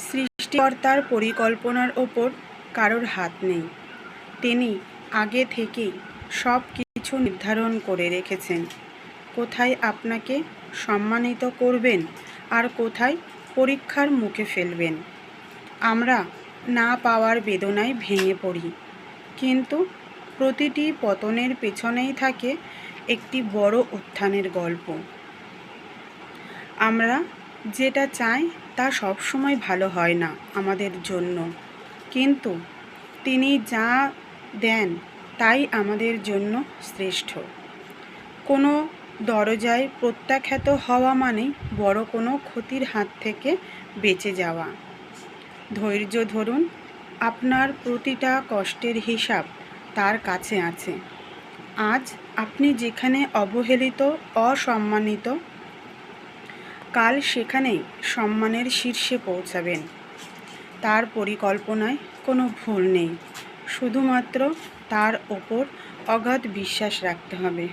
সৃষ্টিকর্তার পরিকল্পনার ওপর কারোর হাত নেই। তিনি আগে থেকেই সব কিছু নির্ধারণ করে রেখেছেন। কোথায় আপনাকে সম্মানিত করবেন আর কোথায় পরীক্ষার মুখে ফেলবেন। আমরা না পাওয়ার বেদনায় ভেঙে পড়ি, কিন্তু প্রতিটি পতনের পেছনেই থাকে একটি বড় উত্থানের গল্প। আমরা যেটা চাই তা সবসময় ভালো হয় না আমাদের জন্য, কিন্তু তিনি যা দেন তাই আমাদের জন্য শ্রেষ্ঠ। কোনো দরজায় প্রত্যাখ্যাত হওয়া মানেই বড় কোনো ক্ষতির হাত থেকে বেঁচে যাওয়া। ধৈর্য ধরুন, আপনার প্রতিটা কষ্টের হিসাব তার কাছে আছে। আজ আপনি যেখানে অবহেলিত, অসম্মানিত, কাল সেখানেই সম্মানের শীর্ষে পৌঁছাবেন। তার পরিকল্পনায় কোনো ভুল নেই, শুধুমাত্র তার ওপর অগাধ বিশ্বাস রাখতে হবে।